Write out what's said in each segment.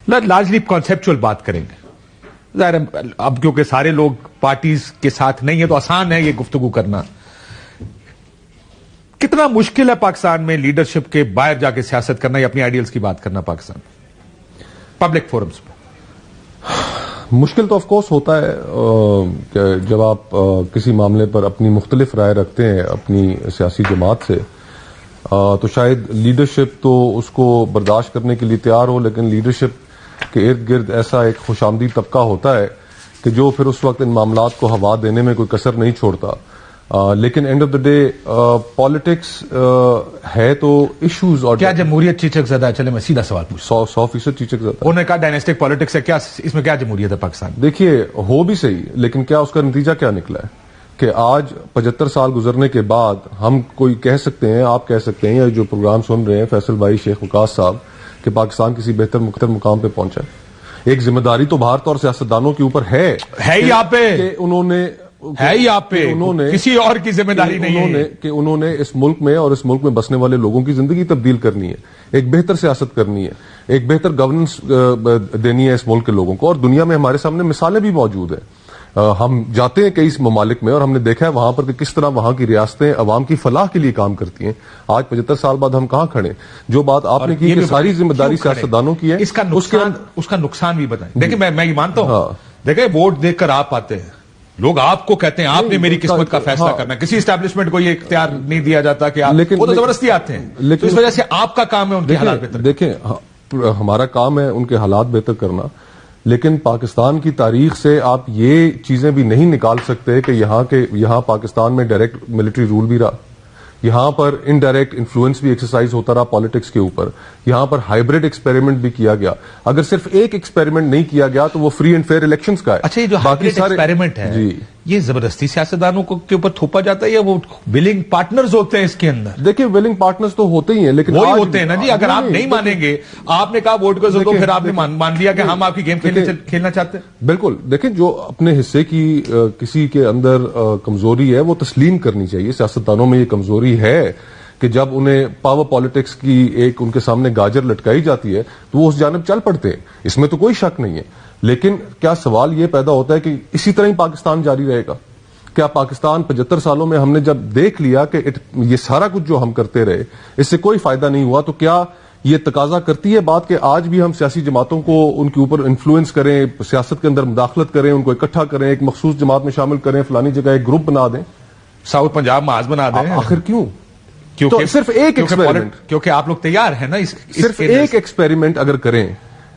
Largely conceptual بات کریں گے. ظاہر اب کیونکہ سارے لوگ پارٹیز کے ساتھ نہیں ہیں تو آسان ہے یہ گفتگو کرنا. کتنا مشکل ہے پاکستان میں لیڈرشپ کے باہر جا کے سیاست کرنا یا اپنی آئیڈیلز کی بات کرنا پاکستان پبلک فورمز میں؟ مشکل تو آف کورس ہوتا ہے کہ جب آپ کسی معاملے پر اپنی مختلف رائے رکھتے ہیں اپنی سیاسی جماعت سے تو شاید لیڈرشپ تو اس کو برداشت کرنے کے لیے تیار ہو، لیکن لیڈرشپ کے ارد گرد ایسا ایک خوش آمدید طبقہ ہوتا ہے کہ جو پھر اس وقت ان معاملات کو ہوا دینے میں کوئی کسر نہیں چھوڑتا. لیکن and of the day politics ہے تو ایشوز. اور کیا جمہوریت چیچک زدہ ہے؟ چلے میں سیدھا سوال پوچھوں. 100% چیچک زدہ. انہوں نے کہا ڈائناسٹک پالیٹکس ہے، کیا اس میں کیا جمہوریت ہے پاکستان؟ دیکھیے ہو بھی صحیح، لیکن کیا اس کا نتیجہ کیا نکلا ہے کہ آج 75 سال گزرنے کے بعد ہم کوئی کہہ سکتے ہیں، آپ کہہ سکتے ہیں، یا جو پروگرام سن رہے ہیں فیصل بھائی، شیخ وقاص صاحب، کہ پاکستان کسی بہتر مقام پہ پہنچا ہے. ایک ذمہ داری تو بھارت اور سیاستدانوں کے اوپر ہے ہی آپ پہ، کہ انہوں نے ہے ہی آپ پہ، کسی اور کی ذمہ داری نہیں ہے کہ انہوں نے اس ملک میں اور اس ملک میں بسنے والے لوگوں کی زندگی تبدیل کرنی ہے، ایک بہتر سیاست کرنی ہے، ایک بہتر گورننس دینی ہے اس ملک کے لوگوں کو. اور دنیا میں ہمارے سامنے مثالیں بھی موجود ہیں. ہم جاتے ہیں کئی ممالک میں اور ہم نے دیکھا ہے وہاں پر کہ کس طرح وہاں کی ریاستیں عوام کی فلاح کے لیے کام کرتی ہیں. آج 75 سال بعد ہم کہاں کھڑے؟ جو بات آپ نے کی کہ ساری ذمہ داری سیاستدانوں کی ہے، اس کا نقصان بھی بتائیں. دیکھیں میں یہ مانتا ہوں، دیکھیں ووٹ دیکھ کر آپ آتے ہیں، لوگ آپ کو کہتے ہیں آپ نے میری قسمت کا فیصلہ کرنا ہے. کسی اسٹیبلشمنٹ کو یہ اختیار نہیں دیا جاتا کہ وہ تو زبردستی آتے ہیں. لیکن اس وجہ سے آپ کا کام ہے ان کے حالات بہتر. دیکھیں ہمارا کام ہے ان کے حالات بہتر کرنا، لیکن پاکستان کی تاریخ سے آپ یہ چیزیں بھی نہیں نکال سکتے کہ یہاں پاکستان میں ڈائریکٹ ملٹری رول بھی رہا، یہاں پر انڈائریکٹ انفلوئنس بھی ایکسرسائز ہوتا رہا پالیٹکس کے اوپر، یہاں پر ہائبرڈ ایکسپیریمنٹ بھی کیا گیا. اگر صرف ایک ایکسپیریمنٹ نہیں کیا گیا تو وہ فری اینڈ فیئر الیکشنز کا ہے. اچھا یہ جو ہائبرڈ ایکسپیریمنٹ ہے یہ زبردستی سیاستدانوں کے اوپر تھوپا جاتا ہے یا وہ ولنگ پارٹنرز ہوتے ہیں اس کے اندر؟ دیکھیں ولنگ پارٹنرز تو ہوتے ہی ہیں، لیکن وہی ہوتے ہیں نا جی. اگر آپ نہیں مانیں گے، آپ نے کہا ووٹ کو تو پھر آپ نے مان لیا کہ ہم آپ کی گیم کھیلنا چاہتے ہیں. بالکل. دیکھیں جو اپنے حصے کی کسی کے اندر کمزوری ہے وہ تسلیم کرنی چاہیے. سیاستدانوں میں یہ کمزوری ہے کہ جب انہیں پاور پالیٹکس کی ایک ان کے سامنے گاجر لٹکائی جاتی ہے تو وہ اس جانب چل پڑتے ہیں، اس میں تو کوئی شک نہیں ہے. لیکن کیا سوال یہ پیدا ہوتا ہے کہ اسی طرح ہی پاکستان جاری رہے گا؟ کیا پاکستان 75 سالوں میں ہم نے جب دیکھ لیا کہ یہ سارا کچھ جو ہم کرتے رہے اس سے کوئی فائدہ نہیں ہوا، تو کیا یہ تقاضا کرتی ہے بات کہ آج بھی ہم سیاسی جماعتوں کو ان کے اوپر انفلوئنس کریں، سیاست کے اندر مداخلت کریں، ان کو اکٹھا کریں، ایک مخصوص جماعت میں شامل کریں، فلانی جگہ ایک گروپ بنا دیں، ساؤتھ پنجاب محاذ بنا دیں؟ آخر کیوں؟ تو صرف ایک ایکسپیریمنٹ، کیونکہ آپ لوگ تیار ہیں نا صرف ایک ایکسپیریمنٹ اگر کریں،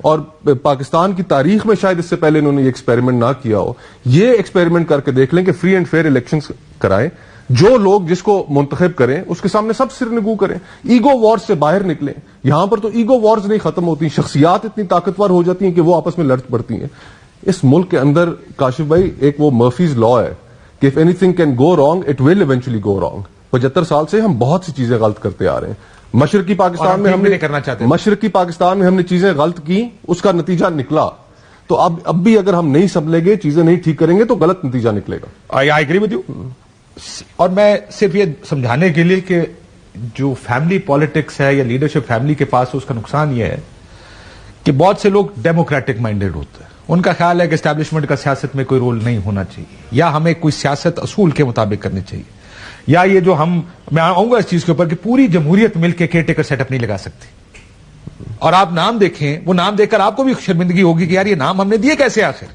اور پاکستان کی تاریخ میں شاید اس سے پہلے انہوں نے یہ ایکسپیریمنٹ نہ کیا ہو، یہ ایکسپیریمنٹ کر کے دیکھ لیں کہ فری اینڈ فیئر الیکشنز کرائیں، جو لوگ جس کو منتخب کریں اس کے سامنے سب سر نگو کریں، ایگو وارز سے باہر نکلیں. یہاں پر تو ایگو وارز نہیں ختم ہوتی، شخصیات اتنی طاقتور ہو جاتی ہیں کہ وہ آپس میں لڑ پڑتی ہیں. اس ملک کے اندر کاشف بھائی ایک وہ مرفیز لا ہے کہ if anything can go wrong it will eventually go wrong. 75 سال سے ہم بہت سی چیزیں غلط کرتے آ رہے ہیں. مشرقی پاکستان میں ہم نے چیزیں غلط کی، اس کا نتیجہ نکلا. تو اب بھی اگر ہم نہیں سنبھلیں گے، چیزیں نہیں ٹھیک کریں گے تو غلط نتیجہ نکلے گا. I agree with you. اور میں صرف یہ سمجھانے کے لیے کہ جو فیملی پالیٹکس ہے یا لیڈرشپ فیملی کے پاس اس کا نقصان یہ ہے کہ بہت سے لوگ ڈیموکریٹک مائنڈیڈ ہوتے ہیں. ان کا خیال ہے کہ اسٹیبلشمنٹ کا سیاست میں کوئی رول نہیں ہونا چاہیے، یا ہمیں کوئی سیاست اصول کے مطابق کرنی چاہیے، یا یہ جو میں آؤں گا اس چیز کے اوپر کہ پوری جمہوریت مل کے کیئر ٹیکر سیٹ اپ نہیں لگا سکتی. اور آپ نام دیکھیں، وہ نام دیکھ کر آپ کو بھی شرمندگی ہوگی کہ یار یہ نام ہم نے دیے کیسے؟ آخر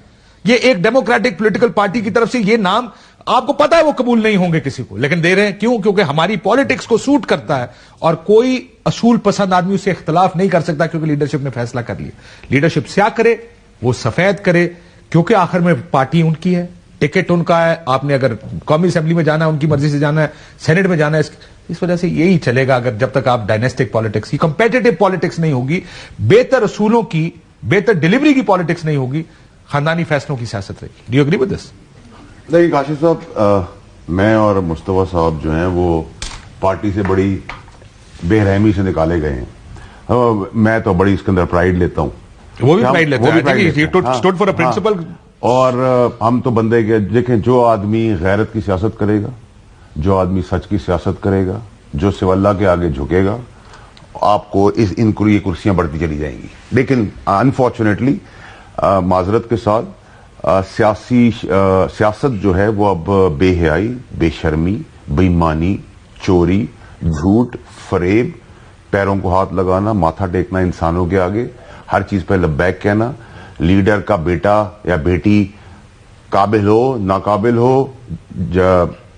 یہ ایک ڈیموکریٹک پولیٹیکل پارٹی کی طرف سے یہ نام آپ کو پتا ہے وہ قبول نہیں ہوں گے کسی کو، لیکن دے رہے ہیں. کیوں؟ کیونکہ ہماری پالیٹکس کو سوٹ کرتا ہے اور کوئی اصول پسند آدمی اسے اختلاف نہیں کر سکتا کیونکہ لیڈرشپ نے فیصلہ کر لیا. لیڈرشپ سیاہ کرے، وہ سفید کرے، کیونکہ آخر میں پارٹی ان کی ہے، ٹکٹ ان کا ہے. آپ نے اگر قومی اسمبلی میں جانا ہے ان کی مرضی سے جانا ہے، سینٹ میں جانا ہے، اس وجہ سے یہی چلے گا. اگر جب تک آپ ڈائنیسٹک پالیٹکس کی، کمپیٹیٹو پالیٹکس نہیں ہوگی، بہتر اصولوں کی، بہتر ڈیلیوری کی پالیٹکس نہیں ہوگی، خاندانی فیصلوں کی سیاست رہے گی. Do you agree with this? نہیں کاشف صاحب، میں اور مصطفیٰ صاحب جو ہیں وہ پارٹی سے بڑی بے رحمی سے نکالے گئے ہیں. میں تو بڑی اس کے اندر پرائیڈ لیتا ہوں. وہ بھی پرائیڈ لیتا ہے، اسٹوڈ فار اے پرنسپل. اور ہم تو بندے کے دیکھیں، جو آدمی غیرت کی سیاست کرے گا، جو آدمی سچ کی سیاست کرے گا، جو سواللہ کے آگے جھکے گا آپ کو ان کو یہ کرسیاں بڑھتی چلی جائیں گی. لیکن انفارچونیٹلی معذرت کے ساتھ سیاست جو ہے وہ اب بے حیائی، بے شرمی، بےایمانی، چوری، جھوٹ، فریب، پیروں کو ہاتھ لگانا، ماتھا ٹیکنا انسانوں کے آگے، ہر چیز پہ لبیک کہنا، لیڈر کا بیٹا یا بیٹی قابل ہو ناقابل ہو،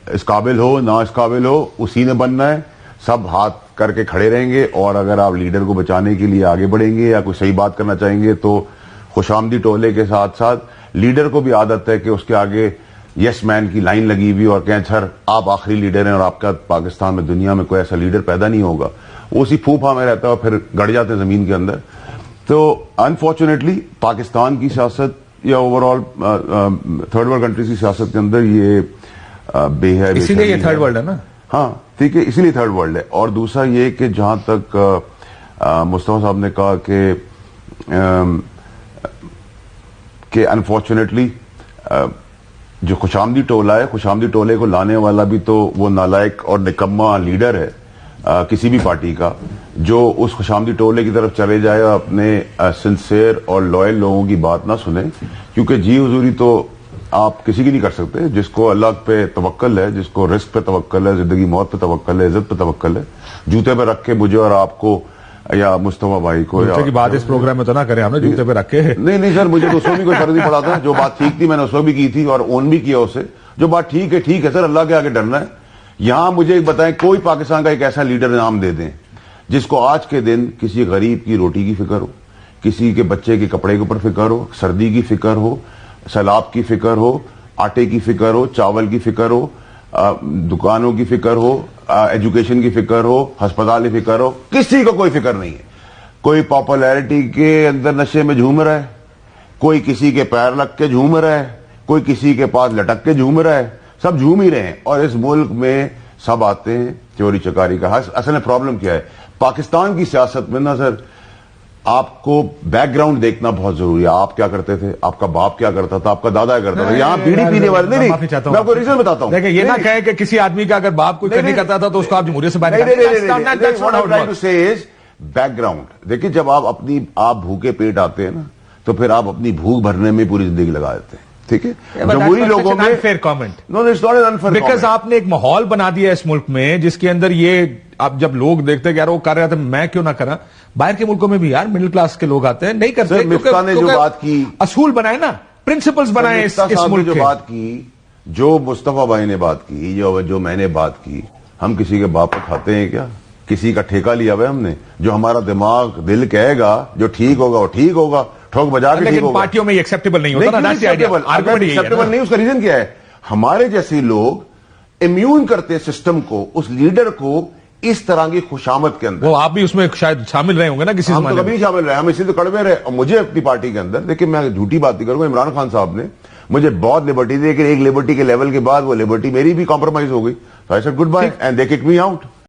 اس قابل ہو نا اس قابل ہو، اسی نے بننا ہے، سب ہاتھ کر کے کھڑے رہیں گے. اور اگر آپ لیڈر کو بچانے کے لیے آگے بڑھیں گے یا کوئی صحیح بات کرنا چاہیں گے تو خوش آمدی ٹولے کے ساتھ ساتھ لیڈر کو بھی عادت ہے کہ اس کے آگے یس مین کی لائن لگی ہوئی اور کہیں سر آپ آخری لیڈر ہیں اور آپ کا پاکستان میں دنیا میں کوئی ایسا لیڈر پیدا نہیں ہوگا. وہ اسی پھوپھا میں رہتا ہے اور پھر گڑ جاتے ہیں زمین کے اندر. تو انفارچونیٹلی پاکستان کی سیاست یا over all third world countries کی سیاست کے اندر یہ بے ہے، اسی لیے یہ تھرڈ ورلڈ ہے نا. ہاں ٹھیک ہے، اسی لیے تھرڈ ورلڈ ہے. اور دوسرا یہ کہ جہاں تک مصطفیٰ صاحب نے کہا کہ انفارچونیٹلی جو خوشامدی ٹولہ ہے، خوشامدی ٹولے کو لانے والا بھی تو وہ نالائق اور نکما لیڈر ہے کسی بھی پارٹی کا، جو اس خوشامدی ٹولے کی طرف چلے جائے اور اپنے سنسیئر اور لوئل لوگوں کی بات نہ سنے. کیونکہ جی حضوری تو آپ کسی کی نہیں کر سکتے. جس کو اللہ پہ توکل ہے، جس کو رزق پہ توکل ہے، زندگی موت پہ توکل ہے، عزت پہ توکل ہے، جوتے پہ رکھ کے مجھے اور آپ کو یا مصطفیٰ بھائی کو جوتے کی بات اس پروگرام میں تو نہ کریں، ہم نے جوتے پہ رکھے. نہیں سر، مجھے تو اس وقت بھی کوئی فرق نہیں پڑا تھا. جو بات ٹھیک تھی میں نے اس وقت بھی کی تھی اور اون بھی کیا اسے. جو بات ٹھیک ہے سر، اللہ کے آگے ڈرنا ہے. یہاں مجھے ایک بتائیں، کوئی پاکستان کا ایک ایسا لیڈر نام دے دیں جس کو آج کے دن کسی غریب کی روٹی کی فکر ہو، کسی کے بچے کے کپڑے کے اوپر فکر ہو، سردی کی فکر ہو، سیلاب کی فکر ہو، آٹے کی فکر ہو، چاول کی فکر ہو، دکانوں کی فکر ہو، ایجوکیشن کی فکر ہو، ہسپتال کی فکر ہو. کسی کو کوئی فکر نہیں ہے. کوئی پاپولیرٹی کے اندر نشے میں جھوم رہا ہے، کوئی کسی کے پیر لگ کے جھوم رہا ہے، کوئی کسی کے پاس لٹک کے جھوم رہا ہے. سب جھوم ہی رہے ہیں. اور اس ملک میں سب آتے ہیں چوری چکاری کا. اصل میں پرابلم کیا ہے پاکستان کی سیاست میں نا سر، آپ کو بیک گراؤنڈ دیکھنا بہت ضروری ہے. آپ کیا کرتے تھے، آپ کا باپ کیا کرتا تھا، آپ کا دادا کیا کرتا تھا. یہاں بیڑی پینے والے نہیں، میں آپ کو ریزن بتاتا ہوں. دیکھیں، یہ نہ کہیں کہ کسی آدمی کا اگر باپ کوئی نہیں کرتا تھا تو اس کو آپ جمہوریت سے باہر بیک گراؤنڈ دیکھیں. جب آپ بھوکے پیٹ آتے ہیں نا تو پھر آپ اپنی بھوک بھرنے میں پوری زندگی لگا دیتے ہیں. ٹھیک ہے، جمہوری لوگوں میں فیئر کامنٹ انفیئر بیکاز آپ نے ایک ماحول بنا دیا اس ملک میں جس کے اندر یہ اب جب لوگ دیکھتے کہ یار وہ کر رہے تھے میں کیوں نہ کرا. باہر کے ملکوں میں بھی یار مڈل کلاس کے لوگ آتے ہیں نہیں کرتے. مفتاح نے جو بات کی، اصول بنائے نا، پرنسپلز بنائے اس ملک جو بات کی، جو مصطفیٰ بھائی نے بات کی، جو میں نے بات کی، ہم کسی کے باپ کو کھاتے ہیں کیا؟ کسی کا ٹھیکہ لیا ہوا ہم نے؟ جو ہمارا دماغ دل کہے گا جو ٹھیک ہوگا وہ ٹھیک ہوگا، ٹھوک بجا کے ٹھیک ہوگا. پارٹیوں میں یہ ایکسیپٹیبل نہیں ہوتا نا. ایکسیپٹیبل نہیں. اس کا ریزن کیا ہے؟ ہمارے جیسے لوگ امیون کرتے سسٹم کو، اس لیڈر کو اس طرح کی خوشامد کے اندر. وہ آپ بھی اس میں شاید شامل رہے ہوں گے نا کسی ہم تو کبھی شامل رہے، ہم اسی تو کڑوے رہے. اور مجھے اپنی پارٹی کے اندر دیکھیں، میں جھوٹی بات نہیں کروں گا، عمران خان صاحب نے مجھے بہت لبرٹی دی، لیکن ایک لبرٹی کے لیول کے بعد وہ لبرٹی میری بھی کمپرومائز ہو گئی. So I said goodbye and they kicked me out.